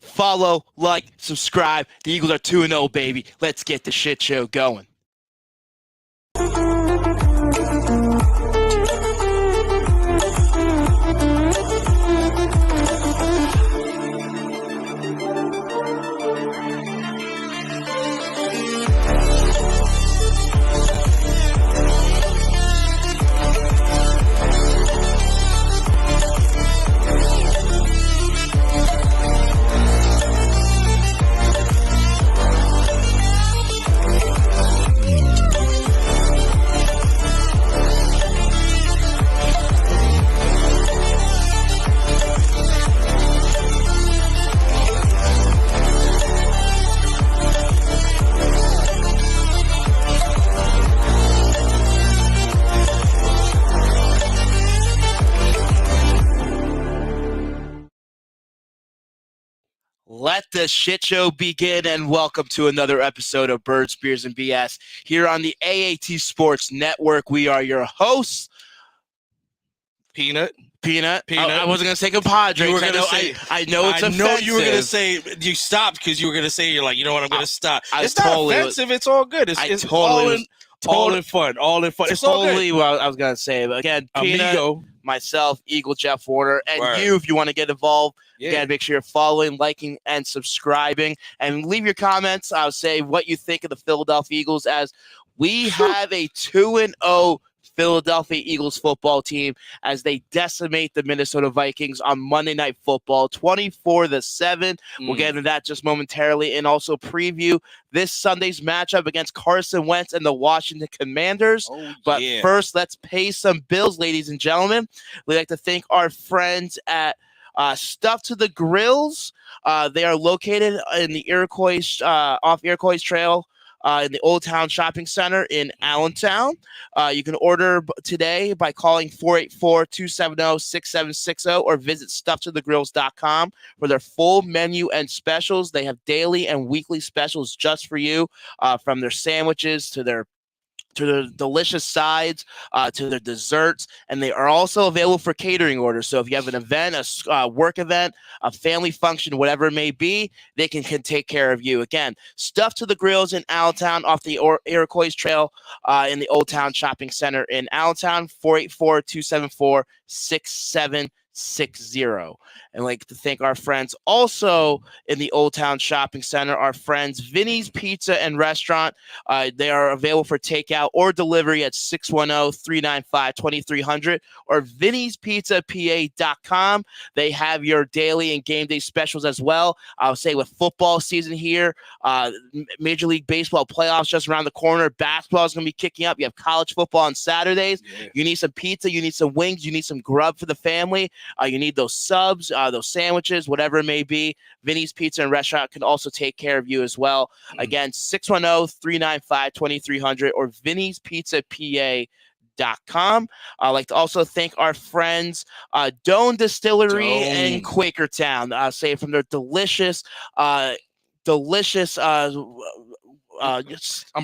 follow, like, subscribe. The Eagles are 2-0, baby. Let's get the shit show going. Let the shit show begin, and welcome to another episode of Birds, Beers, and BS here on the AAT Sports Network. We are your hosts. Peanut. I wasn't going to say compadre. You were going to say. I know it's offensive. I know you were going to say. You stopped because you were going to say, you're like, you know what, I'm going to stop. It's totally, not offensive. It's all good. It's totally all in fun. All in fun. It's totally all good. what I was going to say. But again, Peanut, Amigo. myself, Eagle Jeff Warner, and Word. you, if you want to get involved, Yeah. again, make sure you're following, liking, and subscribing. And leave your comments. I'll say what you think of the Philadelphia Eagles, as we have a 2-0 Philadelphia Eagles football team as they decimate the Minnesota Vikings on Monday Night Football, 24-7. We'll get into that just momentarily, and also preview this Sunday's matchup against Carson Wentz and the Washington Commanders. But first, let's pay some bills, ladies and gentlemen. We'd like to thank our friends at Stuff to the Grills. They are located in the Iroquois, off Iroquois Trail, in the Old Town Shopping Center in Allentown. You can order today by calling 484-270-6760 or visit stufftothegrills.com for their full menu and specials. They have daily and weekly specials just for you, from their sandwiches to their delicious sides, to their desserts, and they are also available for catering orders. So if you have an event, a work event, a family function, whatever it may be, they can take care of you. Again, Stuff to the Grills in Allentown off the Iroquois Trail, in the Old Town Shopping Center in Allentown, 484-274-6760. And I'd like to thank our friends also in the Old Town Shopping Center, our friends Vinny's Pizza and Restaurant. They are available for takeout or delivery at 610-395-2300 or vinnyspizzapa.com. They have your daily and game day specials as well. I'll say with football season here, Major League Baseball playoffs just around the corner. Basketball is going to be kicking up. You have college football on Saturdays. Yeah. You need some pizza. You need some wings. You need some grub for the family. You need those subs, those sandwiches, whatever it may be. Vinny's Pizza and Restaurant can also take care of you as well. Again, 610-395-2300 or vinnyspizzapa.com. I'd like to also thank our friends Doan Distillery in Quakertown. Say from their delicious I'm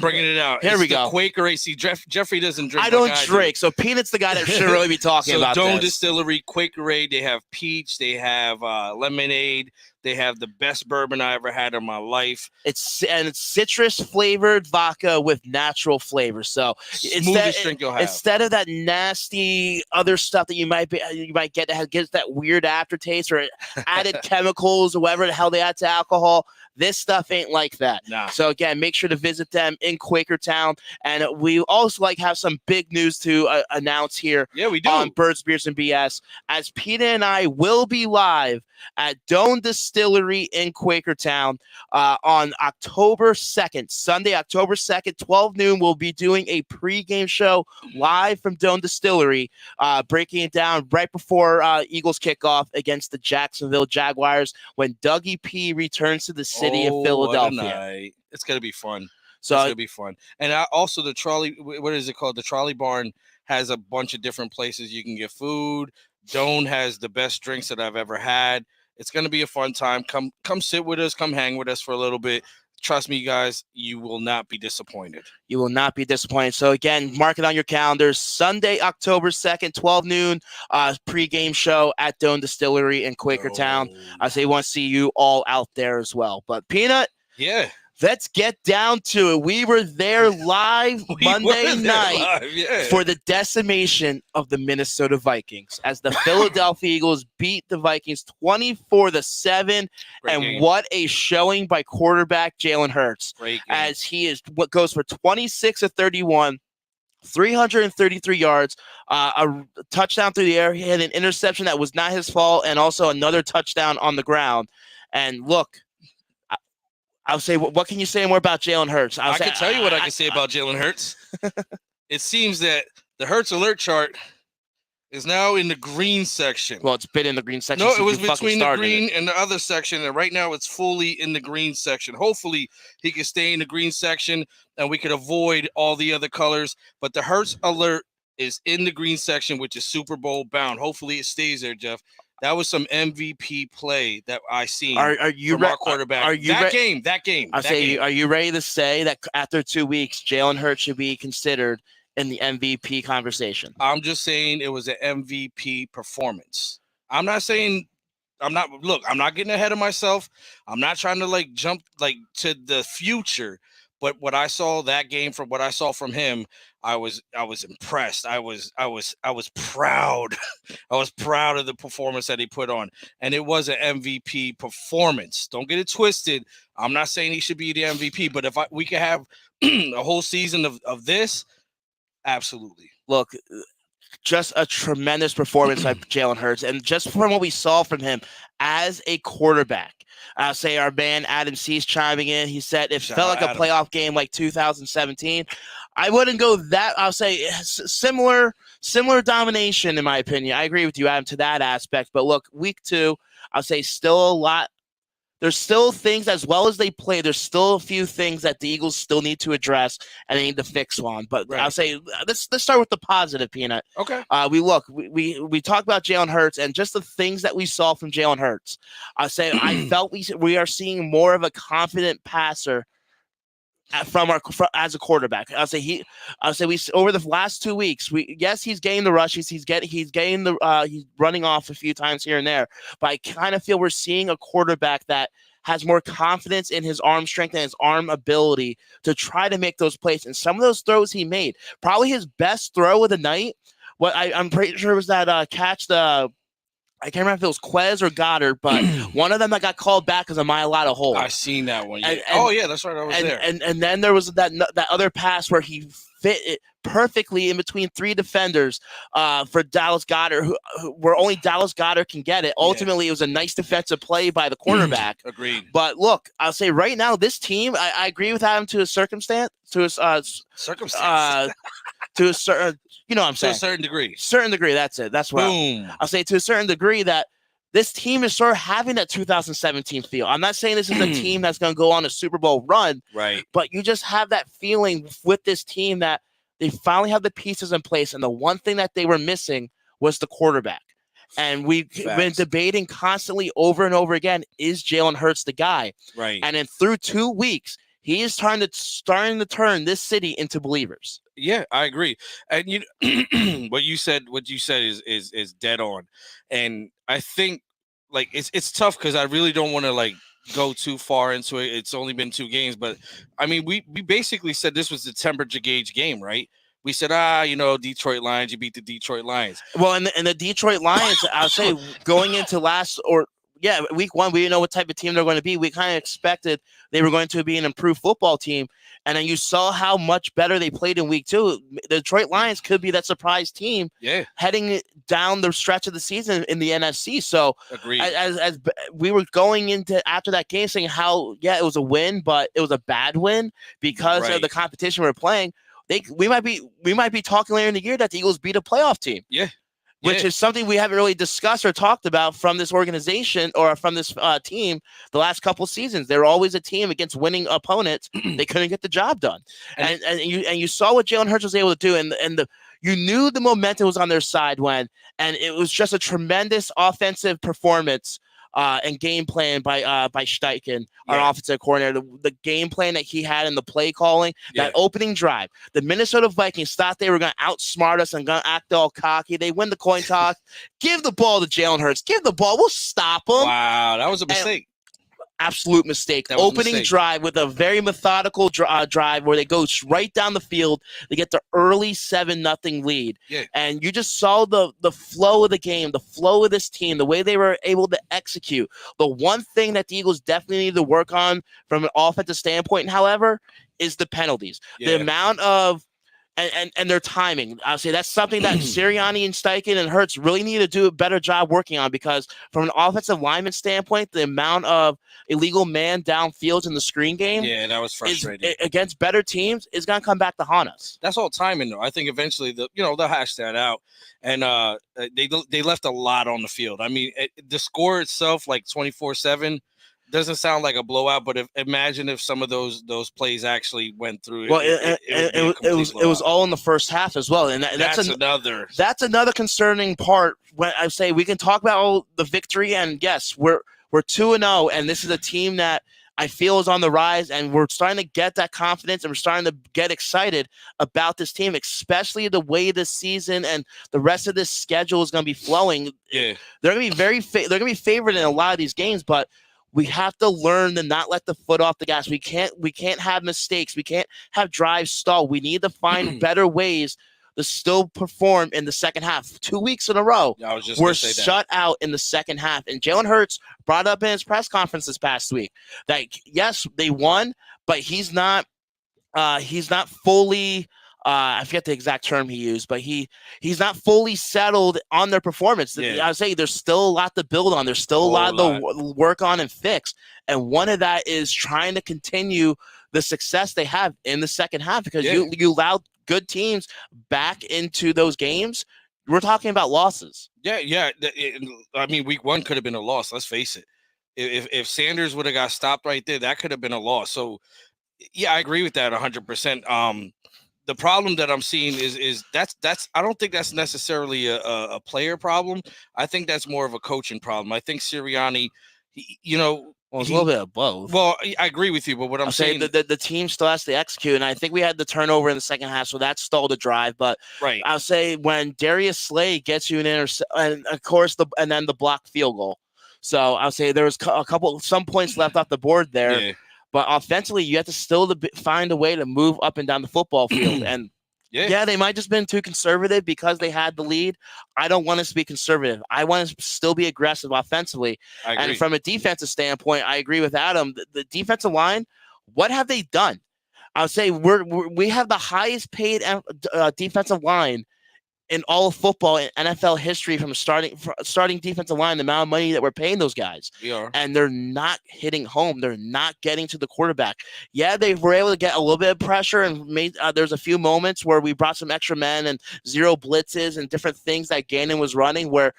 bringing it out. Here we go. Quaker. See, Jeffrey doesn't drink. I don't drink, so Peanut's the guy that should really be talking about Doan this. Distillery, Quaker. They have peach. They have lemonade. They have the best bourbon I ever had in my life. It's citrus flavored vodka with natural flavor. So smoothest drink you'll have. Instead of that nasty other stuff that you might get that gives that weird aftertaste or added chemicals or whatever the hell they add to alcohol, this stuff ain't like that. Nah. So again, make sure to visit them in Quakertown. And we also have some big news to announce here. Yeah, we do. On Birds, Beers, and BS, as Peter and I will be live at Doan Distillery in Quakertown on October 2nd, Sunday, October 2nd, 12 noon. We'll be doing a pregame show live from Doan Distillery, breaking it down right before Eagles kickoff against the Jacksonville Jaguars when Dougie P returns to the city of Philadelphia. It's going to be fun. So it's going to be fun. And also the trolley, what is it called? The Trolley Barn has a bunch of different places you can get food. Doan has the best drinks that I've ever had. It's going to be a fun time. Come sit with us. Come hang with us for a little bit. trust me, guys, you will not be disappointed. You will not be disappointed. So again, mark it on your calendars. Sunday, October 2nd, 12 noon, pregame show at Doan Distillery in Quakertown. I say want to see you all out there as well. But Peanut, yeah, let's get down to it. We were there live Monday night for the decimation of the Minnesota Vikings as the Philadelphia Eagles beat the Vikings 24-7. And game. What a showing by quarterback Jalen Hurts. Great game. As he is what goes for 26 of 31. 333 yards, a touchdown through the air. He had an interception that was not his fault, and also another touchdown on the ground. And look, I'll say, what can you say more about Jalen Hurts? I can tell you what I can say about Jalen Hurts. It seems that the Hurts alert chart is now in the green section. Well, it's been in the green section. No, it was between the green and the other section, and right now it's fully in the green section. Hopefully, he can stay in the green section, and we could avoid all the other colors. But the Hurts alert is in the green section, which is Super Bowl bound. Hopefully, it stays there, Jeff. That was some MVP play that I seen. Are you from our quarterback? Are you that game? Are you ready to say that after 2 weeks, Jalen Hurts should be considered in the MVP conversation? I'm just saying it was an MVP performance. I'm not getting ahead of myself. I'm not trying to jump to the future, but what I saw that game, from what I saw from him, I was impressed. I was proud. I was proud of the performance that he put on, and it was an MVP performance. Don't get it twisted. I'm not saying he should be the MVP, but if we could have a whole season of this, absolutely. Look, just a tremendous performance by Jalen Hurts, and just from what we saw from him as a quarterback. I'll say our man Adam C's chiming in. He said it felt like a playoff game like 2017. I wouldn't go that. I'll say similar domination in my opinion. I agree with you, Adam, to that aspect. But look, week 2, I'll say still a lot. There's still things, as well as they play, there's still a few things that the Eagles still need to address and they need to fix on. But I'll say let's start with the positive, Peanut. Okay. We talked about Jalen Hurts and just the things that we saw from Jalen Hurts. I'll say I felt we are seeing more of a confident passer as a quarterback. I'll say we over the last 2 weeks. He's getting the rushes. He's running off a few times here and there. But I kind of feel we're seeing a quarterback that has more confidence in his arm strength and his arm ability to try to make those plays. And some of those throws he made, probably his best throw of the night. I'm pretty sure it was that catch I can't remember if it was Quez or Goddard, but one of them that got called back because of Mailata hold. I seen that one. Yeah. That's right. I was there. And then there was that other pass where he fit it perfectly in between 3 defenders for Dallas Goedert, where only Dallas Goedert can get it. Ultimately, It was a nice defensive play by the cornerback. Agreed. But look, I'll say right now, this team, I agree with Adam to a circumstance, to a certain, you know what I'm saying? To a certain degree. Certain degree, that's it. That's what I'll say, to a certain degree, that this team is sort of having that 2017 feel. I'm not saying this is a team that's going to go on a Super Bowl run, right? But you just have that feeling with this team that they finally have the pieces in place, and the one thing that they were missing was the quarterback. And we've been debating constantly over and over again, is Jalen Hurts the guy? Right. And then through 2 weeks, he is starting to turn this city into believers. Yeah, I agree. And what you said is dead on. And I think it's tough because I really don't want to go too far into it. It's only been 2 games, but I mean, we basically said this was the temperature gauge game, right? We said, Detroit Lions, you beat the Detroit Lions. Well, and the Detroit Lions, I'll say going into week 1, we didn't know what type of team they're going to be. We kind of expected they were going to be an improved football team. And then you saw how much better they played in week 2. The Detroit Lions could be that surprise team heading down the stretch of the season in the NFC. So agreed. As we were going into after that game saying how, it was a win, but it was a bad win because of the competition we're playing. We might be talking later in the year that the Eagles beat a playoff team. Yeah. Which is something we haven't really discussed or talked about from this organization or from this team the last couple seasons. They were always a team against winning opponents. They couldn't get the job done. And you saw what Jalen Hurts was able to do, and you knew the momentum was on their side and it was just a tremendous offensive performance and game plan by Steichen, our Yeah. offensive coordinator. The game plan that he had in the play calling, that Yeah. opening drive. The Minnesota Vikings thought they were going to outsmart us and going to act all cocky. They win the coin toss. Give the ball to Jalen Hurts. Give the ball. We'll stop them. Wow, that was a And mistake. absolute mistake. That was a Opening mistake. drive with a very methodical drive where they go right down the field. They get the early 7-0 lead. Yeah. And you just saw the flow of the game, the flow of this team, the way they were able to execute. The one thing that the Eagles definitely need to work on from an offensive standpoint, however, is the penalties. Yeah. The amount of and their timing. I'll say that's something that Sirianni and Steichen and Hurts really need to do a better job working on, because from an offensive lineman standpoint, the amount of illegal man downfields in the screen game, Yeah, that was frustrating. against better teams is going to come back to haunt us. That's all timing, though. I think eventually they'll hash that out, and they left a lot on the field. I mean, the score itself, like 24-7. Doesn't sound like a blowout, but imagine if some of those plays actually went through. Well, it was all in the first half as well, and that's another concerning part. When I say we can talk about all the victory, and yes, we're 2-0, and this is a team that I feel is on the rise, and we're starting to get that confidence, and we're starting to get excited about this team, especially the way this season and the rest of this schedule is going to be flowing. Yeah, they're going to be they're going to be favored in a lot of these games, but we have to learn to not let the foot off the gas. We can't have mistakes. We can't have drives stall. We need to find better ways to still perform in the second half. 2 weeks in a row, we're shut out in the second half. And Jalen Hurts brought up in his press conference this past week that yes, they won, but he's not fully. I forget the exact term he used, but he's not fully settled on their performance. Yeah. I would say there's still a lot to build on. There's still a lot to work on and fix. And one of that is trying to continue the success they have in the second half, because you allow good teams back into those games. We're talking about losses. Yeah. I mean, week 1 could have been a loss. Let's face it. If Sanders would have got stopped right there, that could have been a loss. So, yeah, I agree with that 100%. The problem that I'm seeing is that's I don't think that's necessarily a player problem. I think that's more of a coaching problem. I think Sirianni, well, it's a little bit of both. Well, I agree with you, but what I'm saying, the team still has to execute, and I think we had the turnover in the second half, so that stalled the drive. But right, I'll say when Darius Slay gets you an interception, and of course and then the blocked field goal. So I'll say there was some points left off the board there. Yeah. But offensively, you have to still find a way to move up and down the football field. And they might just been too conservative because they had the lead. I don't want us to be conservative. I want to still be aggressive offensively. And from a defensive standpoint, I agree with Adam. The defensive line, what have they done? I would say we have the highest paid defensive line in all of football in NFL history from starting defensive line, the amount of money that we're paying those guys. We are. And they're not hitting home. They're not getting to the quarterback. Yeah, they were able to get a little bit of pressure, and there's a few moments where we brought some extra men and zero blitzes and different things that Gannon was running where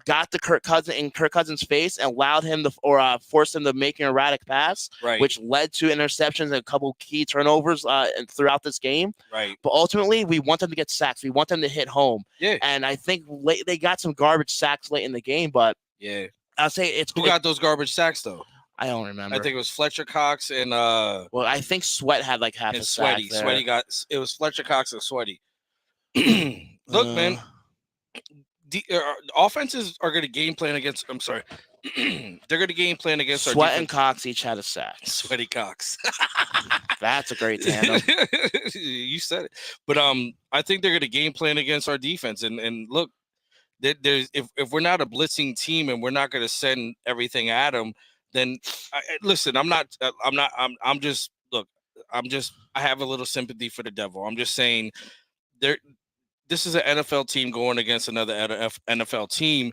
got to Kirk Cousins' face and allowed him to forced him to make an erratic pass, which led to interceptions and a couple key turnovers throughout this game. Right. But ultimately, we want them to get sacks. We want them to hit home. Yeah. And I think they got some garbage sacks late in the game, but I'll say who got those garbage sacks though? I don't remember. I think it was Fletcher Cox and well, I think Sweat had like half a Sweaty. sack there. Sweaty it was Fletcher Cox and Sweaty. Look, man. Offenses are going to game plan against. I'm sorry, they're going to game plan against Sweat our defense. And Cox each had a sack. Sweaty Cox. That's a great tandem. You said it, but I think they're going to game plan against our defense. And look, there's if we're not a blitzing team and we're not going to send everything at them, then listen. I'm just I have a little sympathy for the devil. I'm just saying this is an NFL team going against another NFL team.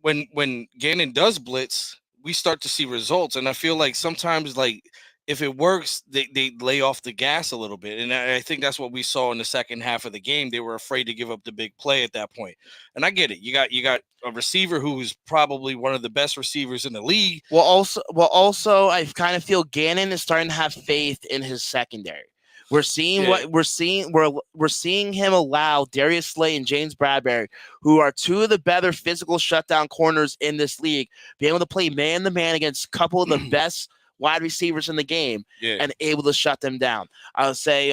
When Gannon does blitz, we start to see results. And I feel like sometimes, like, if it works, they lay off the gas a little bit. And I think that's what we saw in the second half of the game. They were afraid to give up the big play at that point. And I get it. You got a receiver who's probably one of the best receivers in the league. Well, also, I kind of feel Gannon is starting to have faith in his secondary. We're seeing what we're seeing. We're seeing him allow Darius Slay and James Bradbury, who are two of the better physical shutdown corners in this league, be able to play man to man against a couple of the best wide receivers in the game and able to shut them down. I would say,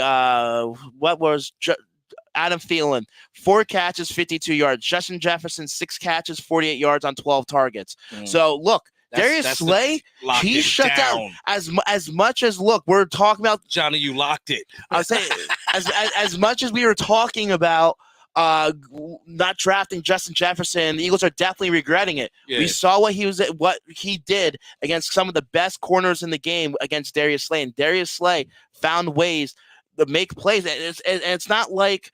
Adam Thielen, 4 catches, 52 yards. Justin Jefferson, 6 catches, 48 yards on 12 targets. So look, Darius Slay, he shut down as much as we're talking about Johnny. You locked it. I would say as much as we were talking about not drafting Justin Jefferson, the Eagles are definitely regretting it. We saw what he did against some of the best corners in the game against Darius Slay, and Darius Slay found ways to make plays. And it's not like.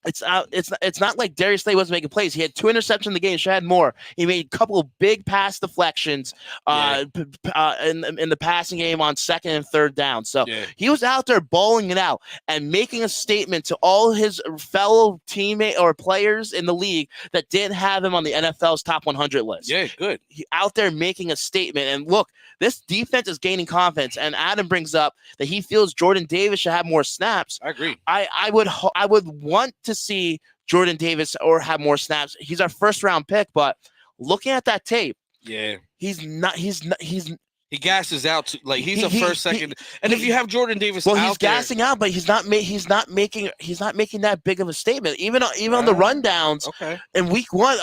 It's not like Darius Slay wasn't making plays. He had 2 interceptions in the game. Should have had more. He made a couple of big pass deflections in the passing game on 2nd and 3rd down. So he was out there bowling it out and making a statement to all his fellow teammate or players in the league that didn't have him on the NFL's top 100 list. Yeah, good. He out there making a statement. And look, this defense is gaining confidence. And Adam brings up that he feels Jordan Davis should have more snaps. I agree. I would want to see Jordan Davis or have more snaps. He's our 1st-round pick, but looking at that tape, he gasses out he's a first, second, and if you have Jordan Davis, he's gassing out, but he's not making that big of a statement. Even on the rundowns. In week 1.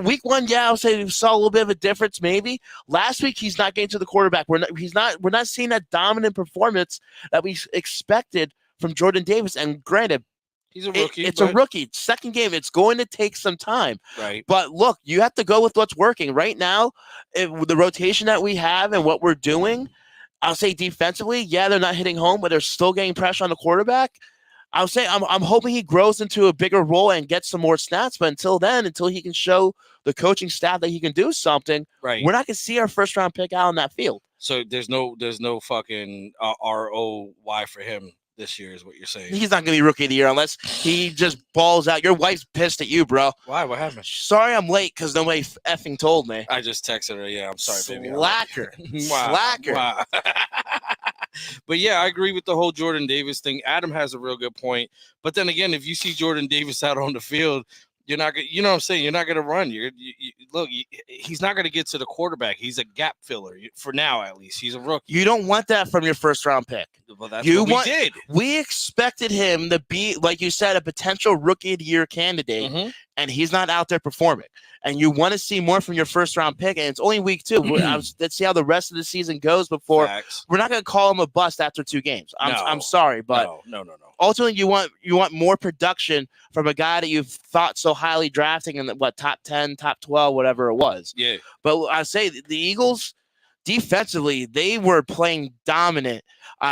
Week 1, I'll say we saw a little bit of a difference. Maybe last week he's not getting to the quarterback. We're not seeing that dominant performance that we expected from Jordan Davis. And granted, he's a rookie. It's a rookie. 2nd game. It's going to take some time. Right. But look, you have to go with what's working right now. The rotation that we have and what we're doing, I'll say defensively, they're not hitting home, but they're still getting pressure on the quarterback. I'll say I'm hoping he grows into a bigger role and gets some more snaps. But until he can show the coaching staff that he can do something, we're not going to see our 1st-round pick out on that field. So there's no fucking ROY for him this year, is what you're saying. He's not going to be Rookie of the Year unless he just balls out. Your wife's pissed at you, bro. Why? What happened? Sorry I'm late because nobody effing told me. I just texted her. Yeah, I'm sorry, baby. Slacker. Slacker. Wow. But I agree with the whole Jordan Davis thing. Adam has a real good point. But then again, if you see Jordan Davis out on the field, you're not gonna, you know what I'm saying? You're not going to run. He's not going to get to the quarterback. He's a gap filler for now, at least. He's a rookie. You don't want that from your 1st-round pick. Well, that's what we did. We expected him to be, like you said, a potential Rookie of the Year candidate, and he's not out there performing. And you want to see more from your 1st-round pick, and it's only week 2. Let's see how the rest of the season goes before. We're not going to call him a bust after 2 games. I'm sorry, but no. Ultimately, you want more production from a guy that you've thought so highly drafting in the top 10, top 12, whatever it was. Yeah. But I say the Eagles defensively, they were playing dominant,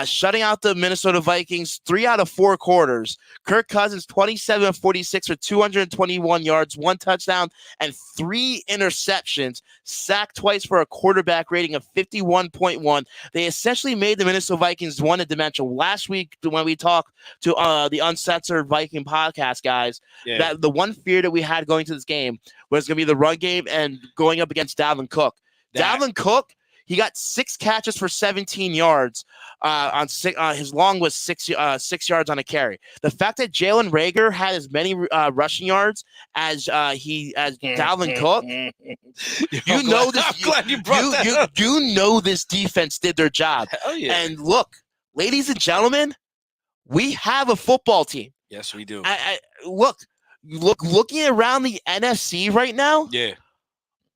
shutting out the Minnesota Vikings 3 out of 4 quarters. Kirk Cousins 27 of 46 for 221 yards, 1 touchdown, and 3 interceptions. Sacked twice for a quarterback rating of 51.1. They essentially made the Minnesota Vikings one-dimensional. Last week, when we talked to the Uncensored Viking podcast guys, that the one fear that we had going to this game was going to be the run game and going up against Dalvin Cook. Dalvin Cook, he got 6 catches for 17 yards on 6. His long was 6 yards on a carry. The fact that Jalen Reagor had as many rushing yards as Dalvin Cook, you know this. I'm glad you brought that up. You know this defense did their job. Hell yeah. And look, ladies and gentlemen, we have a football team. Yes, we do. Looking around the NFC right now. Yeah.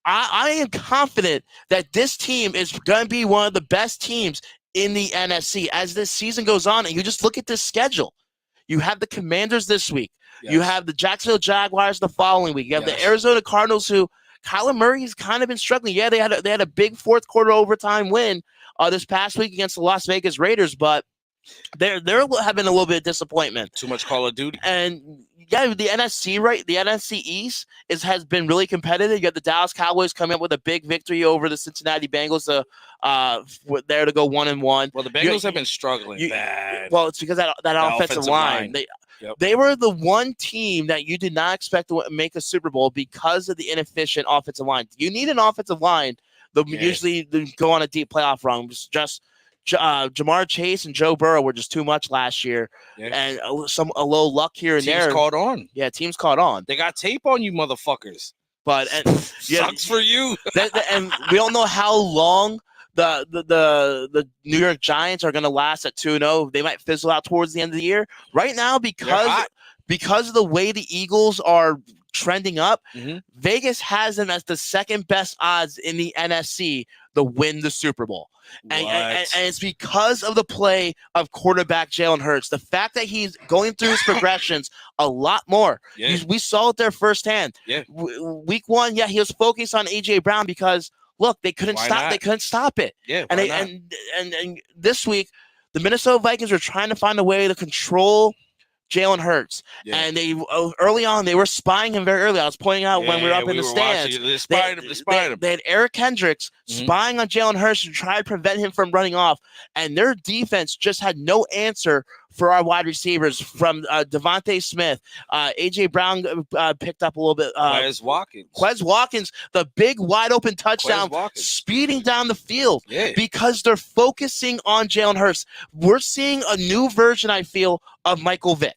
I am confident that this team is going to be one of the best teams in the NFC as this season goes on. And you just look at this schedule. You have the Commanders this week. Yes. You have the Jacksonville Jaguars the following week. You have the Arizona Cardinals, who Kyler Murray's kind of been struggling. Yeah, they had a big 4th quarter overtime win this past week against the Las Vegas Raiders, but they're having a little bit of disappointment. Too much Call of Duty. And the NFC East has been really competitive. You got the Dallas Cowboys coming up with a big victory over the Cincinnati Bengals. There to go 1-1. Well, the Bengals have been struggling bad. Well, it's because that offensive line. They were the one team that you did not expect to make a Super Bowl because of the inefficient offensive line. You need an offensive line that usually go on a deep playoff run. Just Jamar Chase and Joe Burrow were just too much last year, and a little luck here and there. Teams caught on. Yeah, teams caught on. They got tape on you, motherfuckers. But sucks for you. And we don't know how long the New York Giants are going to last at 2-0. They might fizzle out towards the end of the year. Right now, because of the way the Eagles are trending up, Vegas has them as the second best odds in the NFC to win the Super Bowl. And it's because of the play of quarterback Jalen Hurts. The fact that he's going through his progressions a lot more. Yeah. We saw it there firsthand. Yeah. Week 1, he was focused on A.J. Brown because, look, they couldn't stop it. Yeah, and this week, the Minnesota Vikings were trying to find a way to control Jalen Hurts. Yeah. And they early on, they were spying him very early. I was pointing out when we were up in the stands. They spied him. They had Eric Kendricks spying on Jalen Hurts to try to prevent him from running off. And their defense just had no answer for our wide receivers from Devontae Smith. A.J. Brown picked up a little bit. Quez Watkins, the big wide open touchdown, speeding down the field because they're focusing on Jalen Hurts. We're seeing a new version, I feel, of Michael Vick.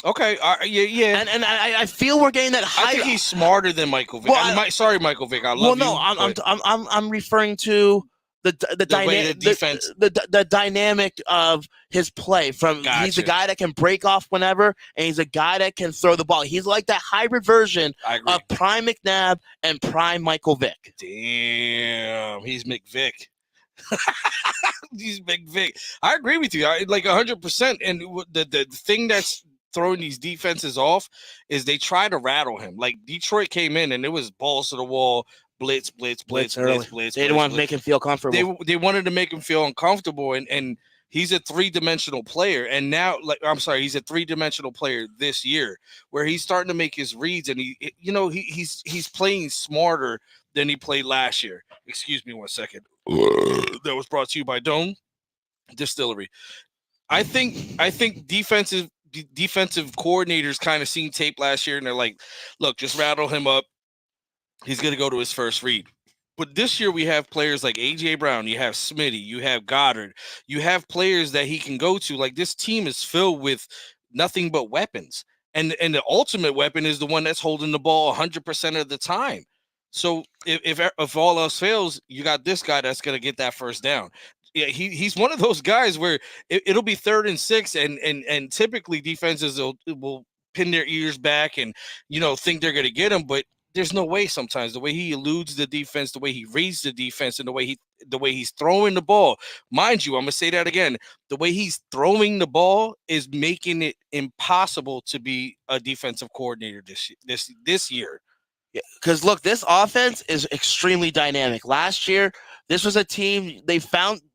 Okay, yeah. And I feel we're getting that high. I think he's smarter than Michael Vick. Well, sorry, Michael Vick. I love you. Well, no, I'm referring to the dynamic of his play. He's a guy that can break off whenever, and he's a guy that can throw the ball. He's like that hybrid version of Prime McNabb and Prime Michael Vick. Damn, he's McVick. He's McVick. I agree with you. Like 100%. And the thing that's throwing these defenses off is they try to rattle him. Like Detroit came in and it was balls to the wall. Blitz. They didn't want to make him feel comfortable. They wanted to make him feel uncomfortable, and he's a three-dimensional player. And now, he's a three-dimensional player this year, where he's starting to make his reads, and he's playing smarter than he played last year. Excuse me 1 second. That was brought to you by Doan, Distillery. I think defensive coordinators kind of seen tape last year, and they're like, look, just rattle him up. He's going to go to his first read. But this year we have players like A.J. Brown, you have Smitty, you have Goddard, you have players that he can go to. Like, this team is filled with nothing but weapons. And the ultimate weapon is the one that's holding the ball 100% of the time. So if all else fails, you got this guy that's going to get that first down. Yeah, he's one of those guys where it'll be 3rd and 6, and typically defenses will pin their ears back and think they're going to get him, but there's no way sometimes. The way he eludes the defense, the way he reads the defense, and the way he's throwing the ball. Mind you, I'm gonna say that again. The way he's throwing the ball is making it impossible to be a defensive coordinator this year. Yeah, because look, this offense is extremely dynamic. Last year, this was a team they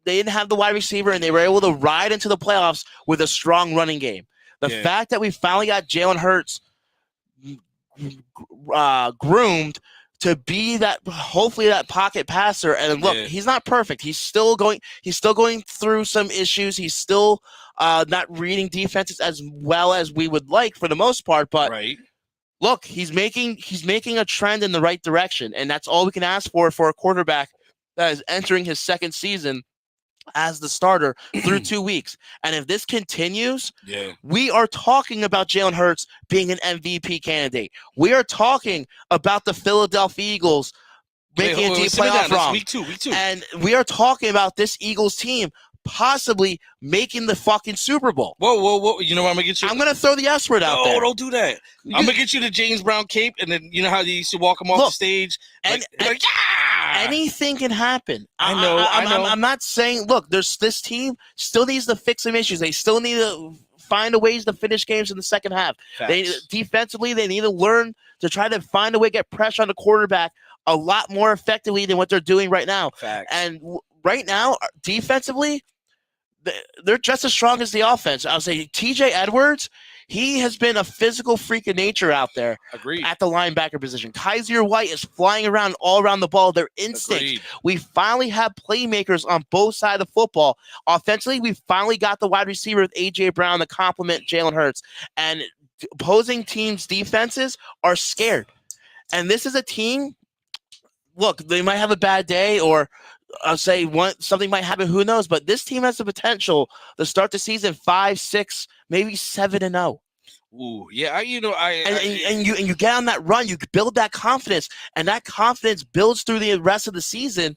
didn't have the wide receiver, and they were able to ride into the playoffs with a strong running game. The fact that we finally got Jalen Hurts groomed to be hopefully that pocket passer, and look, he's not perfect. He's still going through some issues. He's still not reading defenses as well as we would like for the most part, but look, he's making a trend in the right direction, and that's all we can ask for a quarterback that is entering his second season as the starter through 2 weeks. And if this continues, we are talking about Jalen Hurts being an MVP candidate. We are talking about the Philadelphia Eagles making a deep playoff run. Week two. And we are talking about this Eagles team possibly making the fucking Super Bowl. Whoa. You know what I'm going to get you? I'm going to throw the S word out there. No, don't do that. I'm going to get you the James Brown cape, and then you know how they used to walk him off the stage? Anything can happen. I know. I'm not saying, look, this team still needs to fix some issues. They still need to find a ways to finish games in the second half. Defensively, they need to learn to try to find a way to get pressure on the quarterback a lot more effectively than what they're doing right now. Facts. And right now, defensively, they're just as strong as the offense. I'll say TJ Edwards, he has been a physical freak of nature out there. Agreed. At the linebacker position. Kaiser White is flying around all around the ball. Their instincts. Agreed. We finally have playmakers on both sides of football. Offensively, we finally got the wide receiver with A.J. Brown to complement Jalen Hurts. And opposing teams' defenses are scared. And this is a team, look, they might have a bad day or I'll say something might happen. Who knows? But this team has the potential to start the season 5, 6, maybe 7-0. Ooh, yeah. And you get on that run. You build that confidence, and that confidence builds through the rest of the season.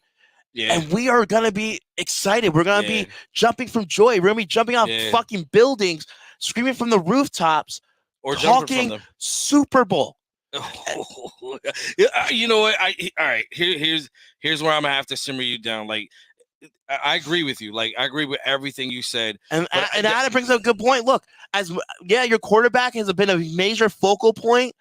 Yeah. And we are gonna be excited. We're gonna be Yeah. jumping from joy. We're gonna be jumping off Yeah. fucking buildings, screaming from the rooftops, Or jumping from talking them. Super Bowl. You know what? All right. Here's where I'm gonna have to simmer you down. Like, I agree with you. Like, I agree with everything you said. And Adam brings up a good point. Look, your quarterback has been a major focal point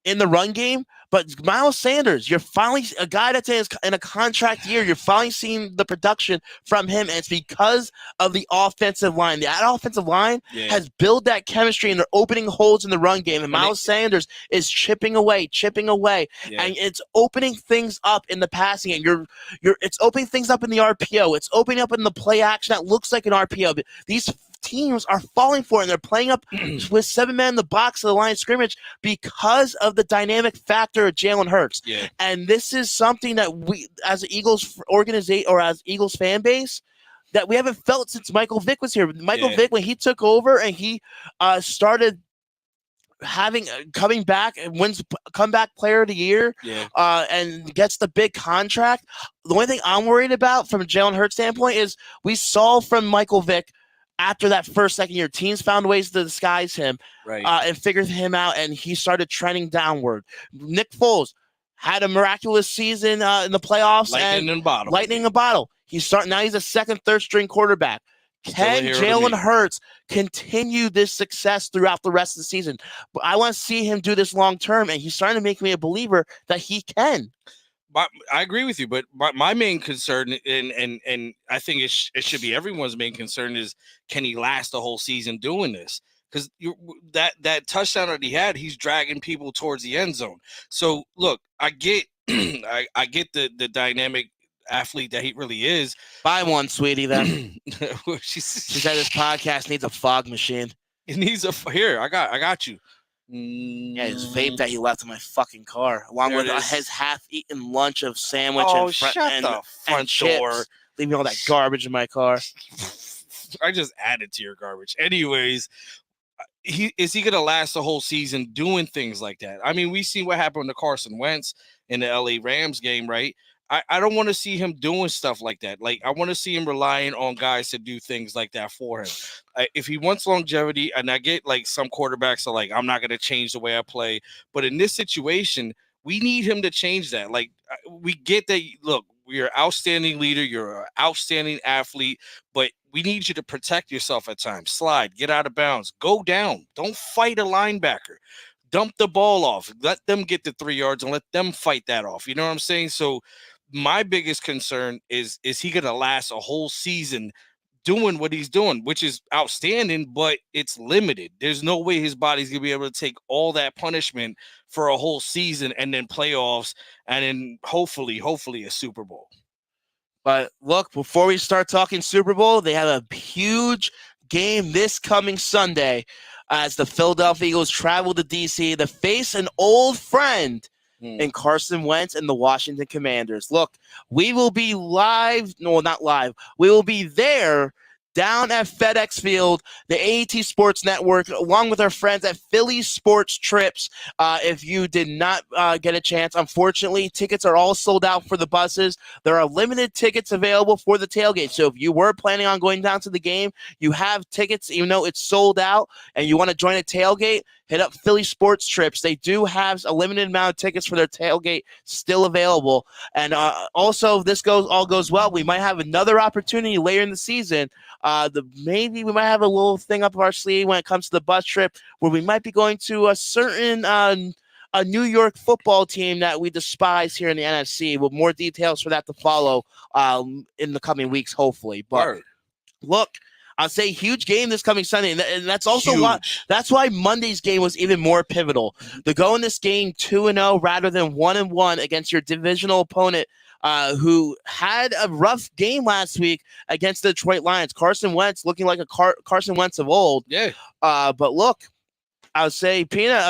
in the run game, but Miles Sanders, you're finally a guy that's in a contract year. You're finally seeing the production from him, and it's because of the offensive line. That offensive line has built that chemistry, and they're opening holes in the run game. And Miles Sanders is chipping away, and it's opening things up in the passing game. It's opening things up in the RPO. It's opening up in the play action that looks like an RPO. But these teams are falling for it, and they're playing up with 7 men in the box of the line of scrimmage because of the dynamic factor of Jalen Hurts. Yeah. And this is something that we, as an Eagles organization or as Eagles fan base, that we haven't felt since Michael Vick was here. Michael Vick, when he took over and he started coming back and wins comeback player of the year, and gets the big contract. The only thing I'm worried about from a Jalen Hurts standpoint is we saw from Michael Vick after that second year, teams found ways to disguise him, and figured him out, and he started trending downward. Nick Foles had a miraculous season in the playoffs. Lightning in a bottle. Now he's a second, third string quarterback. Can Jalen Hurts continue this success throughout the rest of the season? But I want to see him do this long term, and he's starting to make me a believer that he can. I agree with you, but my main concern, and I think it should be everyone's main concern, is can he last the whole season doing this? Because that touchdown that he had, he's dragging people towards the end zone. So look, I get I get the dynamic athlete that he really is. Buy one, sweetie. Then she said this podcast needs a fog machine. It needs here. I got you. Yeah, his vape that he left in my fucking car, along with his half-eaten lunch of sandwich and front door. Leaving all that garbage in my car. I just added to your garbage. Anyways, is he going to last the whole season doing things like that? I mean, we see what happened to Carson Wentz in the LA Rams game, right? I don't want to see him doing stuff like that. Like, I want to see him relying on guys to do things like that for him. If he wants longevity, and I get like some quarterbacks are like, I'm not going to change the way I play. But in this situation, we need him to change that. Like, we get that, look, you're an outstanding leader. You're an outstanding athlete, but we need you to protect yourself at times. Slide, get out of bounds, go down. Don't fight a linebacker. Dump the ball off. Let them get the 3 yards and let them fight that off. You know what I'm saying? So my biggest concern is he going to last a whole season doing what he's doing, which is outstanding, but it's limited. There's no way his body's going to be able to take all that punishment for a whole season and then playoffs and then hopefully a Super Bowl. But look, before we start talking Super Bowl, they have a huge game this coming Sunday as the Philadelphia Eagles travel to D.C. to face an old friend in Carson Wentz and the Washington Commanders. Look, we will be live. No, not live. We will be there down at FedEx Field, the AET Sports Network, along with our friends at Philly Sports Trips. If you did not get a chance, unfortunately, tickets are all sold out for the buses. There are limited tickets available for the tailgate. So if you were planning on going down to the game, you have tickets, even though it's sold out, and you want to join a tailgate, hit up Philly Sports Trips. They do have a limited amount of tickets for their tailgate still available. And also, if this all goes well, we might have another opportunity later in the season. Maybe we might have a little thing up our sleeve when it comes to the bus trip where we might be going to a certain a New York football team that we despise here in the NFC, with more details for that to follow in the coming weeks, hopefully. But look, I'll say huge game this coming Sunday, and that's also why Monday's game was even more pivotal. To go in this game 2-0 rather than 1-1 against your divisional opponent, who had a rough game last week against the Detroit Lions. Carson Wentz looking like a Carson Wentz of old. Yeah. But look, I would say, Peanut,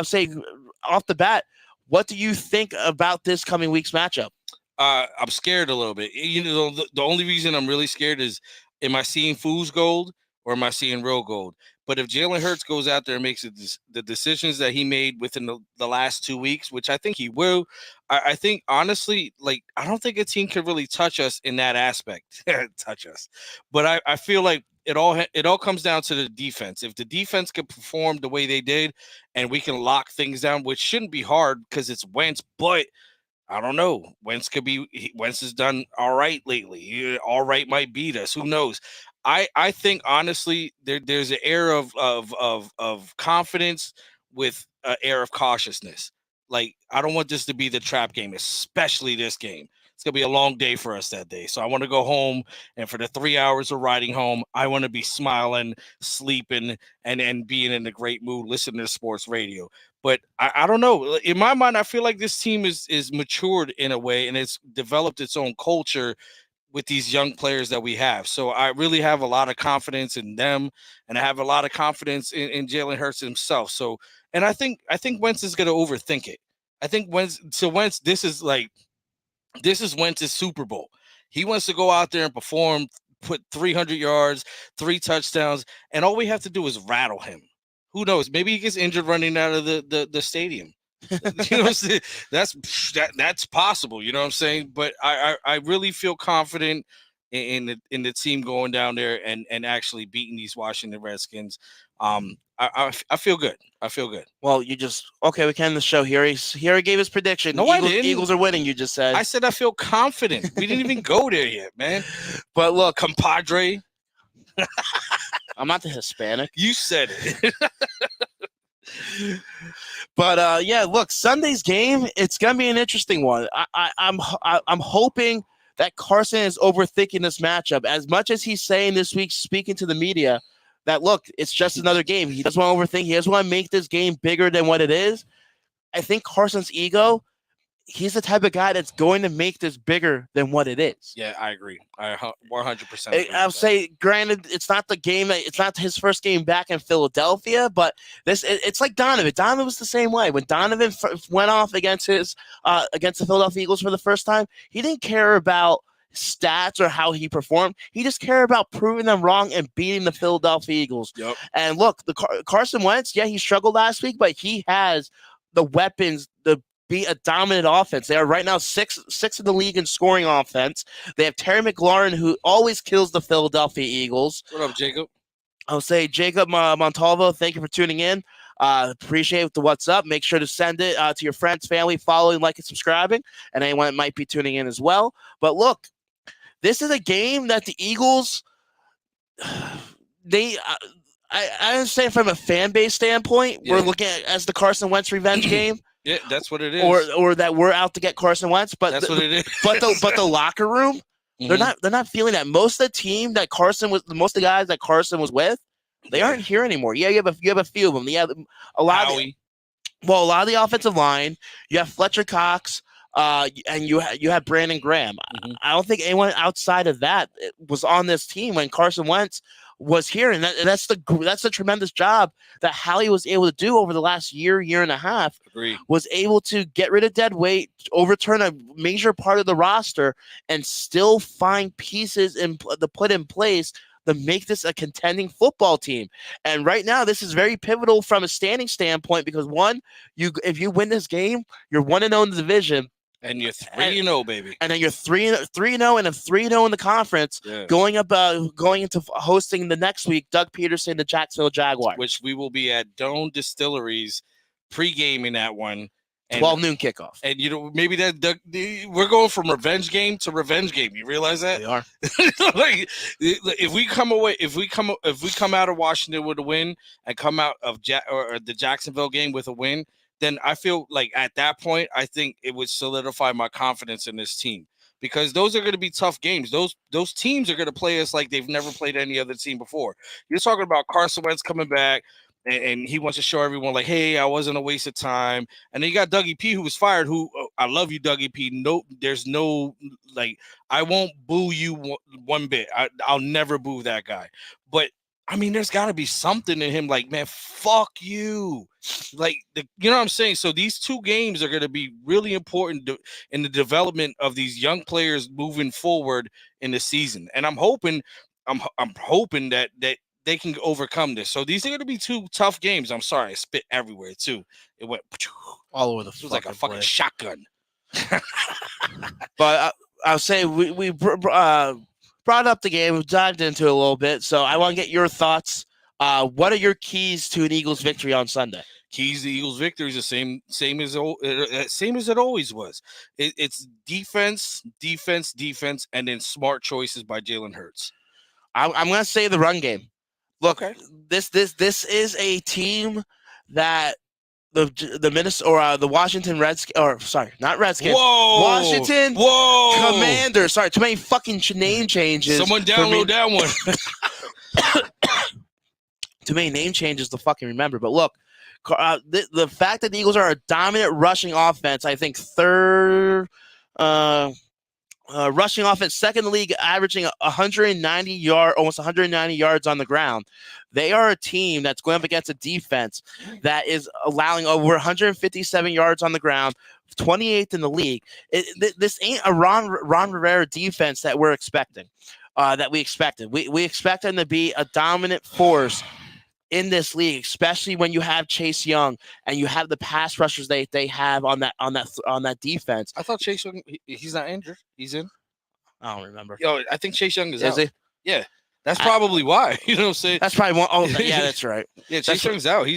off the bat, what do you think about this coming week's matchup? I'm scared a little bit. The only reason I'm really scared is, am I seeing fool's gold or am I seeing real gold? But if Jalen Hurts goes out there and makes the decisions that he made within the last 2 weeks, which I think he will, I think honestly, like, I don't think a team can really touch us in that aspect. Touch us, but I feel like it all comes down to the defense. If the defense can perform the way they did, and we can lock things down, which shouldn't be hard because it's Wentz, but I don't know. Wentz has done all right lately. All right might beat us. Who knows? I think honestly there's an air of confidence with an air of cautiousness. Like, I don't want this to be the trap game, especially this game. It's gonna be a long day for us that day. So I want to go home, and for the 3 hours of riding home, I want to be smiling, sleeping, and being in a great mood, listening to sports radio. But I don't know. In my mind, I feel like this team is matured in a way, and it's developed its own culture with these young players that we have. So I really have a lot of confidence in them, and I have a lot of confidence in Jalen Hurts himself. So, and I think Wentz is going to overthink it. I think Wentz, this is Wentz's Super Bowl. He wants to go out there and perform, put 300 yards, 3 touchdowns, and all we have to do is rattle him. Who knows? Maybe he gets injured running out of the stadium. You know what I'm saying? That's possible. You know what I'm saying? But I really feel confident in the team going down there and actually beating these Washington Redskins. I feel good. I feel good. Well, we can end the show here. He gave his prediction. No, I didn't. Eagles are winning, you just said. I said I feel confident. We didn't even go there yet, man. But look, compadre. I'm not the Hispanic. You said it. But yeah, look, Sunday's game, it's gonna be an interesting one. I'm hoping that Carson is overthinking this matchup as much as he's saying this week, speaking to the media, that look, it's just another game. He doesn't want to overthink. He doesn't want to make this game bigger than what it is. I think Carson's ego, he's the type of guy that's going to make this bigger than what it is. Yeah, I agree. I 100% agree. I'll say, granted, it's not the game. It's not his first game back in Philadelphia, but it's like Donovan. Donovan was the same way. When Donovan went off against the Philadelphia Eagles for the first time, he didn't care about stats or how he performed. He just cared about proving them wrong and beating the Philadelphia Eagles. Yep. And look, Carson Wentz, yeah, he struggled last week, but he has the weapons to be a dominant offense. They are right now sixth in the league in scoring offense. They have Terry McLaurin, who always kills the Philadelphia Eagles. What up, Jacob? I'll say, Jacob Montalvo, thank you for tuning in. Appreciate the what's up. Make sure to send it to your friends, family, following, like, and subscribing, and anyone that might be tuning in as well. But look, this is a game that the Eagles, I understand from a fan base standpoint, we're looking at as the Carson Wentz revenge game. Yeah, that's what it is. Or that we're out to get Carson Wentz, but that's what it is. But the locker room, they're not feeling that. Most of the team that most of the guys that Carson was with, they aren't here anymore. Yeah, you have a few of them. Yeah, a lot of the offensive line. You have Fletcher Cox. And you had Brandon Graham. I don't think anyone outside of that was on this team when Carson Wentz was here, and that's the tremendous job that Howie was able to do over the last year and a half. Agreed. Was able to get rid of dead weight, overturn a major part of the roster, and still find pieces to put in place to make this a contending football team. And right now, this is very pivotal from a standing standpoint because if you win this game, you're 1-0 in the division. And you're 3-0, baby. And then you're 3-0 and a 3-0 in the conference, going into hosting the next week, Doug Peterson, the Jacksonville Jaguars. Which we will be at Doan Distillery's pregame that one. 12 noon kickoff. And maybe we're going from revenge game to revenge game. You realize that? We are. Like, if we come out of Washington with a win and come out of the Jacksonville game with a win, then I feel like at that point, I think it would solidify my confidence in this team because those are going to be tough games. Those teams are going to play us like they've never played any other team before. You're talking about Carson Wentz coming back, and he wants to show everyone like, hey, I wasn't a waste of time. And then you got Dougie P, who was fired, I love you, Dougie P. No, there's no, like, I won't boo you one bit. I'll never boo that guy. But I mean, there's got to be something in him. Like, man, fuck you. Like, you know what I'm saying? So these 2 games are going to be really important in the development of these young players moving forward in the season. And I'm hoping that they can overcome this. So these are going to be 2 tough games. I'm sorry, I spit everywhere too. It went all over the. It was like a fucking shotgun. But I'll say we brought up the game, we dived into it a little bit. So I want to get your thoughts. What are your keys to an Eagles victory on Sunday? Keys to Eagles victory is the same as it always was. It's defense, and then smart choices by Jalen Hurts. I'm going to say the run game. Look, okay. This is a team that the Minnesota or the Washington Redskins, or sorry, not Redskins. Washington Commanders. Sorry, too many fucking name changes. Someone download that one. Too many name changes to fucking remember. But look, the fact that the Eagles are a dominant rushing offense, I think third rushing offense, second in the league, averaging almost 190 yards on the ground. They are a team that's going up against a defense that is allowing over 157 yards on the ground, 28th in the league. This ain't a Ron Rivera defense that we're expecting. That we expected. We expect them to be a dominant force in this league, especially when you have Chase Young and you have the pass rushers they have on that defense. I thought Chase Young, he's not injured. He's in. I don't remember. Yo, I think Chase Young is out. He? Yeah, that's probably why. You know what I'm saying? That's probably one. Oh, yeah, that's right. Yeah, Chase Young's out.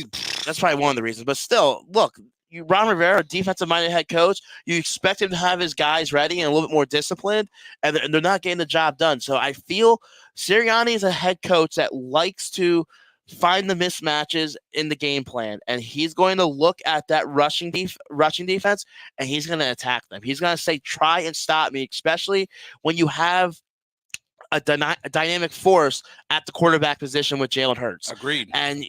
That's probably one of the reasons. But still, look, Ron Rivera, defensive-minded head coach, you expect him to have his guys ready and a little bit more disciplined, and they're not getting the job done. So I feel Sirianni is a head coach that likes to find the mismatches in the game plan, and he's going to look at that rushing defense, and he's going to attack them. He's going to say, try and stop me, especially when you have a dynamic force at the quarterback position with Jalen Hurts. Agreed. And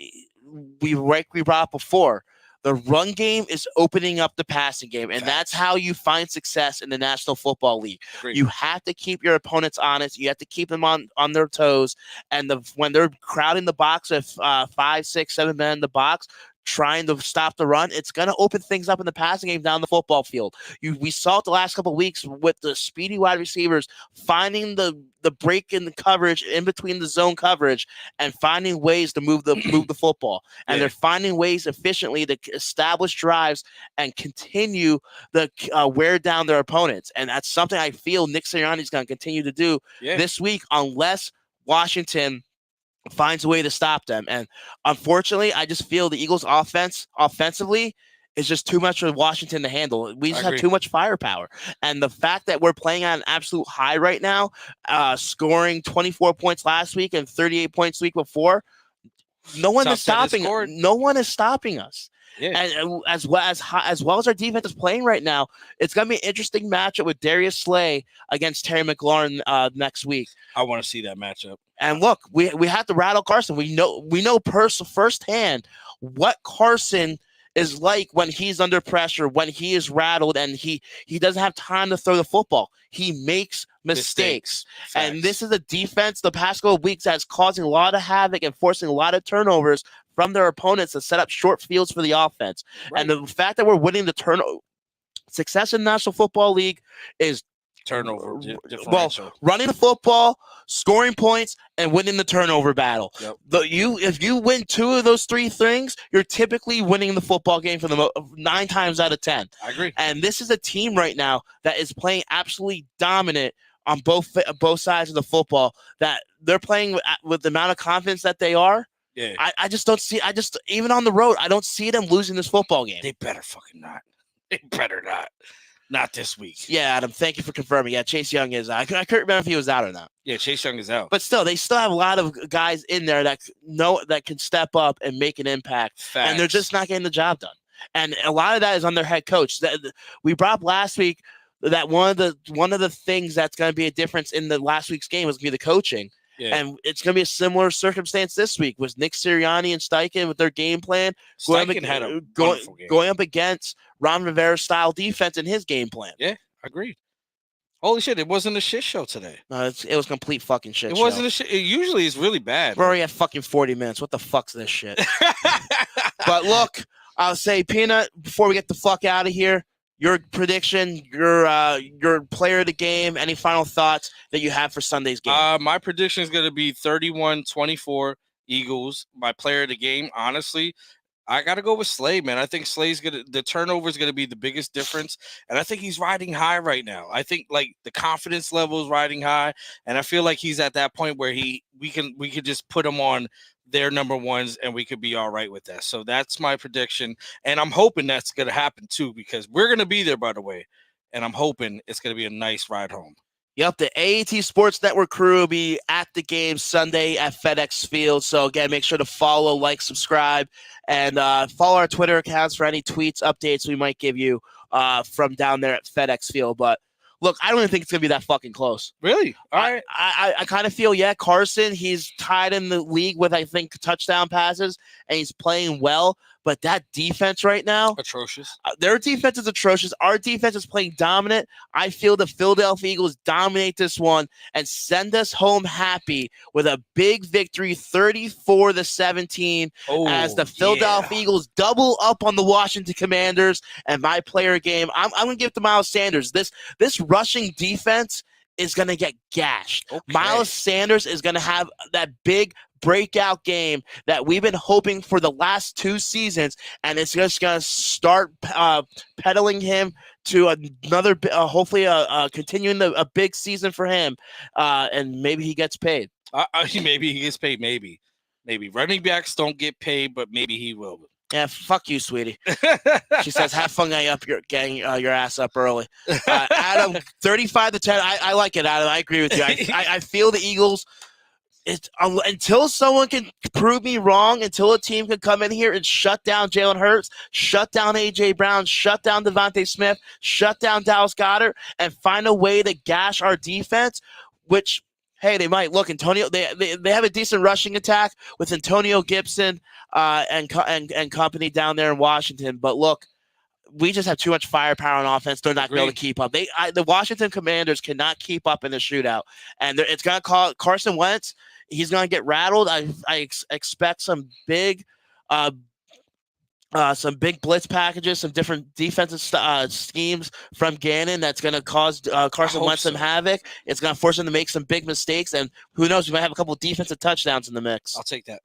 we brought up before, the run game is opening up the passing game, and that's how you find success in the National Football League. Agreed. You have to keep your opponents honest. You have to keep them on their toes. And when they're crowding the box with 5, 6, 7 men in the box, trying to stop the run, it's going to open things up in the passing game down the football field. We saw it the last couple of weeks with the speedy wide receivers finding the break in the coverage in between the zone coverage and finding ways to move the football. And they're finding ways efficiently to establish drives and continue the wear down their opponents. And that's something I feel Nick Sirianni is going to continue to do this week unless Washington finds a way to stop them. And unfortunately, I just feel the Eagles offensively is just too much for Washington to handle. We just have too much firepower. And the fact that we're playing at an absolute high right now, scoring 24 points last week and 38 points the week before, no one is stopping us. Yeah. And as well as our defense is playing right now, it's going to be an interesting matchup with Darius Slay against Terry McLaurin next week. I want to see that matchup. And look, we have to rattle Carson. We know firsthand what Carson is like when he's under pressure, when he is rattled, and he doesn't have time to throw the football. He makes mistakes. And this is a defense the past couple of weeks that's causing a lot of havoc and forcing a lot of turnovers from their opponents to set up short fields for the offense. Right. And the fact that we're winning the turnover success in the National Football League is turnover differential. Well, running the football, scoring points, and winning the turnover battle. Yep. If you win 2 of those 3 things, you're typically winning the football game for 9 times out of 10. I agree. And this is a team right now that is playing absolutely dominant on both sides of the football. That they're playing with the amount of confidence that they are. Yeah. I just don't see. Even on the road, I don't see them losing this football game. They better fucking not. They better not. Not this week. Yeah, Adam, thank you for confirming. Yeah, Chase Young is out. I couldn't remember if he was out or not. Yeah, Chase Young is out. But still, they still have a lot of guys in there that can step up and make an impact. Facts. And they're just not getting the job done. And a lot of that is on their head coach. We brought up last week that one of the things that's going to be a difference in the last week's game was going to be the coaching. Yeah. And it's going to be a similar circumstance this week with Nick Sirianni and Steichen with their game plan going up against Ron Rivera's style defense in his game plan. Yeah, agreed. Holy shit! It wasn't a shit show today. No, it was complete fucking shit. It show. wasn't a shit. It usually is really bad. We're already at fucking 40 minutes. What the fuck's this shit? But look, I'll say, Peanut, before we get the fuck out of here, your prediction, your player of the game, any final thoughts that you have for Sunday's game? My prediction is going to be 31-24 Eagles. My player of the game, honestly, I got to go with Slay, man. I think Slay's the turnover is going to be the biggest difference. And I think he's riding high right now. I think like the confidence level is riding high. And I feel like he's at that point where we could just put him on their number ones and we could be all right with that. So that's my prediction. And I'm hoping that's going to happen too, because we're going to be there, by the way. And I'm hoping it's going to be a nice ride home. Yep, the AAT Sports Network crew will be at the game Sunday at FedEx Field. So, again, make sure to follow, like, subscribe, and follow our Twitter accounts for any tweets, updates we might give you from down there at FedEx Field. But, look, I don't even think it's going to be that fucking close. Really? All right. I kind of feel, Carson, he's tied in the league with, I think, touchdown passes, and he's playing well. But that defense right now, atrocious. Their defense is atrocious. Our defense is playing dominant. I feel the Philadelphia Eagles dominate this one and send us home happy with a big victory, 34-17, as the Philadelphia Eagles double up on the Washington Commanders. And my player game, I'm going to give it to Miles Sanders. This rushing defense is going to get gashed. Okay. Miles Sanders is going to have that big breakout game that we've been hoping for the last 2 seasons, and it's just going to start pedaling him to another, hopefully continuing a big season for him, and maybe he gets paid. Maybe he gets paid, maybe. Running backs don't get paid, but maybe he will. Yeah, fuck you, sweetie. She says, have fun getting your ass up early. Adam, 35-10. I like it, Adam. I agree with you. I feel the Eagles, until someone can prove me wrong, until a team can come in here and shut down Jalen Hurts, shut down A.J. Brown, shut down Devontae Smith, shut down Dallas Goedert, and find a way to gash our defense, which – hey, they might. Look, Antonio. They have a decent rushing attack with Antonio Gibson and company down there in Washington. But look, we just have too much firepower on offense. They're not going to be able to keep up. The Washington Commanders cannot keep up in the shootout, and it's going to call Carson Wentz. He's going to get rattled. I expect some big blitz packages, some different defensive schemes from Gannon that's going to cause Carson Wentz some havoc. It's going to force him to make some big mistakes, and who knows, we might have a couple of defensive touchdowns in the mix. I'll take that.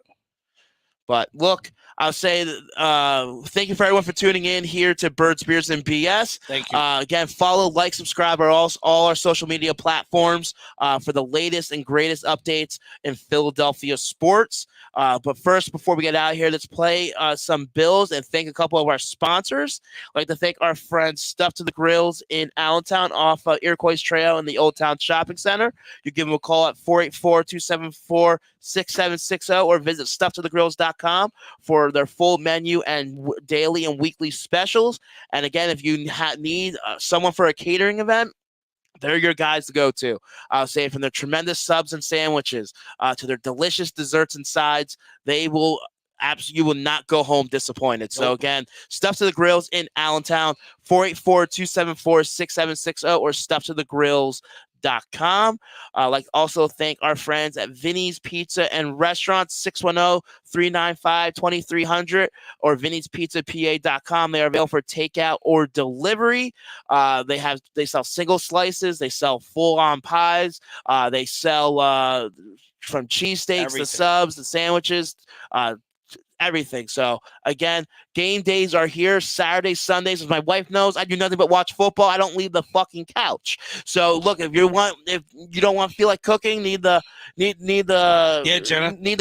But look, I'll say thank you for everyone for tuning in here to Birds, Beers, and BS. Thank you. Again, follow, like, subscribe all our social media platforms for the latest and greatest updates in Philadelphia sports. But first, before we get out of here, let's play some bills and thank a couple of our sponsors. I'd like to thank our friends Stuff to the Grills in Allentown off Iroquois Trail in the Old Town Shopping Center. You give them a call at 484-274-6760 or visit stufftothegrills.com for their full menu and daily and weekly specials. And again, if you need someone for a catering event, they're your guys to go to. I'll say from their tremendous subs and sandwiches to their delicious desserts and sides, you will not go home disappointed. So again, Stuff to the Grills in Allentown, 484-274-6760 or stufftothegrills.com. Like also thank our friends at Vinny's Pizza and Restaurant, 610-395-2300 or vinny'spizza.pa.com. They are available for takeout or delivery. They sell single slices, they sell full-on pies, they sell from cheesesteaks, the subs, the sandwiches, everything. So again, game days are here. Saturdays, Sundays, as my wife knows, I do nothing but watch football. I don't leave the fucking couch. So look, if you don't want to feel like cooking, need to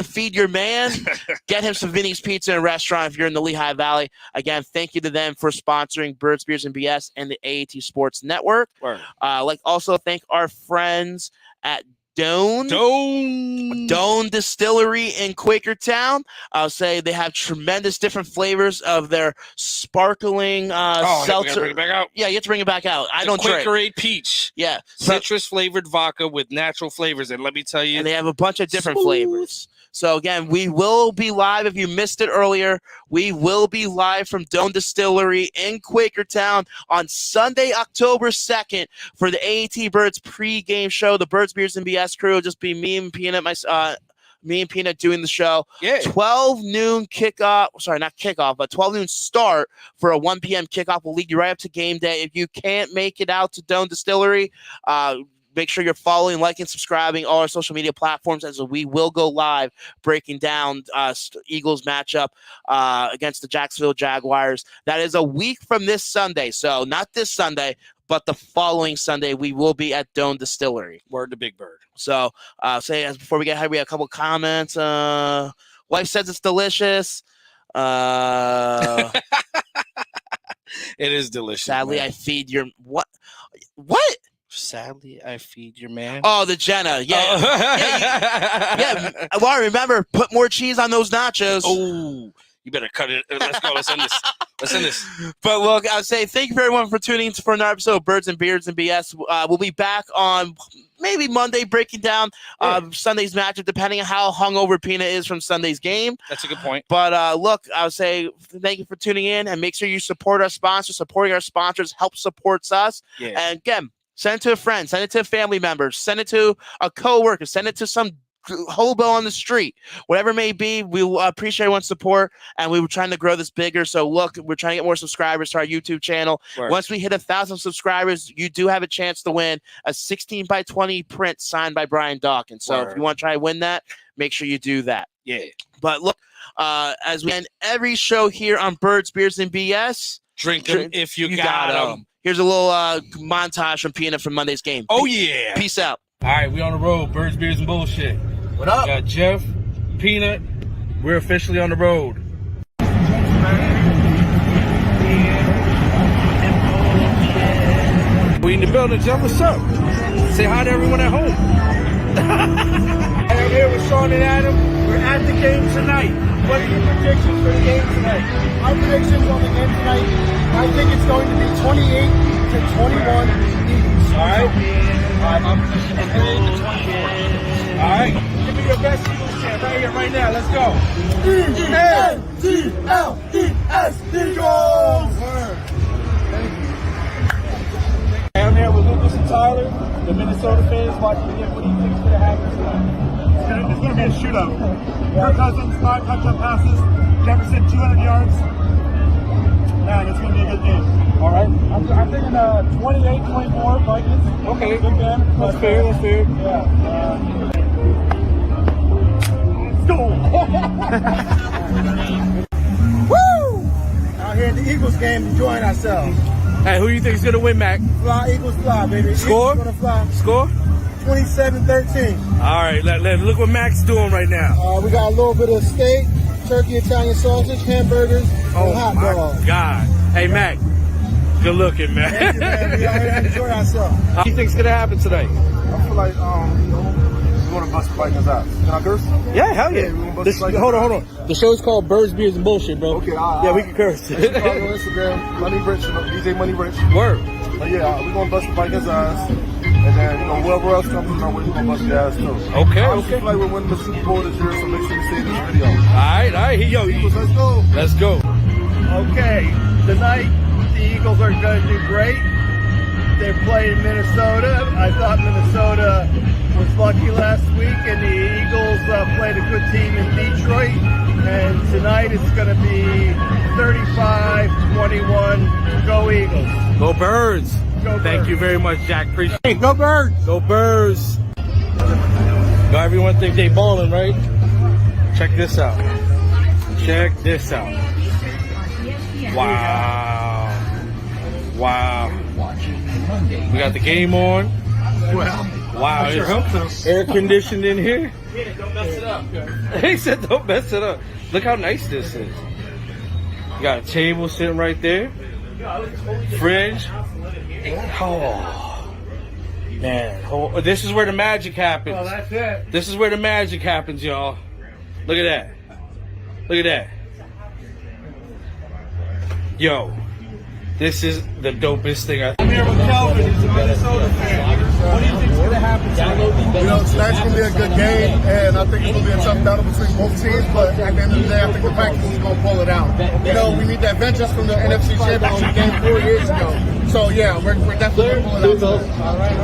feed your man, get him some Vinny's Pizza and Restaurant if you're in the Lehigh Valley. Again, thank you to them for sponsoring Birds, Beers, and BS and the AAT Sports Network. Like also thank our friends at Doan Distillery in Quakertown. I'll say they have tremendous different flavors of their sparkling seltzer. Bring it back out. Yeah, you have to bring it back out. I don't drink. Quakerade Peach. Yeah. Citrus flavored vodka with natural flavors. And let me tell you. And they have a bunch of different flavors. So again, we will be live. If you missed it earlier, we will be live from Doan Distillery in Quakertown on Sunday, October 2nd for the AAT Birds pregame show. The Birds, Beers, and BS crew will just be me and Peanut, me and Peanut doing the show. Yeah. 12 noon kickoff. Sorry, not kickoff, but 12 noon start for a 1 p.m. kickoff. Will lead you right up to game day. If you can't make it out to Doan Distillery, make sure you're following, liking, subscribing all our social media platforms, as we will go live breaking down Eagles matchup against the Jacksonville Jaguars. That is a week from this Sunday. So not this Sunday, but the following Sunday, we will be at Doan Distillery. Word to Big Bird. So before we get ahead, we have a couple comments. Wife says it's delicious. It is delicious. Sadly, man. I feed your what? What? Sadly, I feed your man. Oh, the Jenna. Yeah. Yeah. Well, remember, put more cheese on those nachos. Oh, you better cut it. Let's go. Let's end this. Let's end this. But look, I would say thank you for everyone for tuning in for another episode of Birds and Beards and BS. We'll be back on maybe Monday breaking down Sunday's matchup, depending on how hungover Peanut is from Sunday's game. That's a good point. But look, I would say thank you for tuning in, and make sure you support our sponsors. Supporting our sponsors helps supports us. Yeah. And again, send it to a friend, send it to a family member, send it to a coworker, send it to some hobo on the street, whatever it may be. We appreciate everyone's support, and we were trying to grow this bigger. So look, we're trying to get more subscribers to our YouTube channel. Word. Once we hit 1,000 subscribers, you do have a chance to win a 16x20 print signed by Brian Dawkins. So if you want to try to win that, make sure you do that. Yeah. But look, as we end every show here on Birds, Beers, and BS, Drink them if you got them. Here's a little montage from Peanut from Monday's game. Oh, yeah. Peace out. All right, we on the road. Birds, beers, and bullshit. What up? Got Jeff, Peanut. We're officially on the road. We in the building, Jeff. What's up? Say hi to everyone at home. I'm here with Sean and Adam. We're at the game tonight. What are your predictions for the game tonight? My predictions on the game tonight, I think it's going to be 28-21 Eagles. All right. I'm pushing 28-24. All right. Give me your best Eagles chant right here, right now. Let's go. E-N-T-L-E-S Eagles! I'm here with Lucas and Tyler, the Minnesota fans watching the game. What do you think is going to happen tonight? It's going to be a shootout. Kirk Cousins, 5 touchdown passes. Jefferson, 200 yards. Man, it's going to be a good game. All right. I'm thinking 28-24 Vikings. Okay. Good game. That's fair. That's fair. Yeah. Let's go. Woo! Out here in the Eagles game, enjoying ourselves. Hey, who do you think is going to win, Mac? Fly, Eagles fly, baby. Score? Eagles gonna fly. Score? 27-13. All right. Look what Mac's doing right now. We got a little bit of steak, turkey, Italian sausage, hamburgers, and hot my dogs. God. Hey, Mac. Good looking, man. Thank you, man. We out here to enjoy ourselves. What do you think's going to happen today? I feel like, we're going to bust the Vikings out. Can I curse? Yeah, hell yeah. Yeah, we gonna bust the Vikings Hold out. on. The show's called Birds, Beers, and Bullshit, bro. Okay, yeah, we can curse. Follow me on Instagram, Money Rich, DJ Money Rich. Word. But yeah, we're going to bust the Vikings' ass. And then, whoever else comes in our way, we're going to bust their ass too. Okay, I okay. feel like we're winning the Super Bowl this year, so make sure you see this video. All right. Yo, Eagles, let's go. let's go. Okay, tonight the Eagles are going to do great. They're playing Minnesota. I thought Minnesota was lucky last week, and the Eagles played a good team in Detroit. And tonight it's going to be 35-21. Go Eagles. Go Birds. Go Thank Birds. you very much, Jack. Appreciate it. Go Birds! Go Birds. Now everyone think they balling, right? Check this out. Check this out. Wow. We got the game on. Wow. It's air conditioned in here. Don't mess it up. He said don't mess it up. Look how nice this is. You got a table sitting right there. Fridge. Oh. Man. This is where the magic happens. Well, that's it. This is where the magic happens, y'all. Look at that. Look at that. Yo. This is the dopest thing. I'm here with Calvin. He's a Minnesota fan. What do you think is going to happen tonight? You know, tonight's going to be a good game, and I think it's going to be a tough battle between both teams, but at the end of the day, I think the Vikings is going to pull it out. You know, we need that vengeance from the NFC Championship game 4 years ago. So, yeah, we're definitely going to pull it out. All right.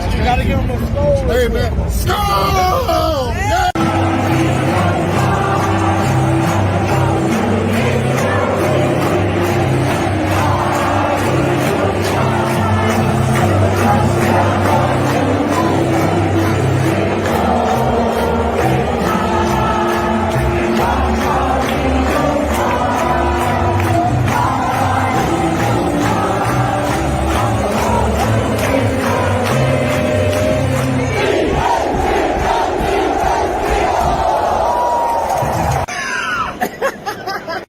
You got to give him a score. Hey, man. Skull! Yeah!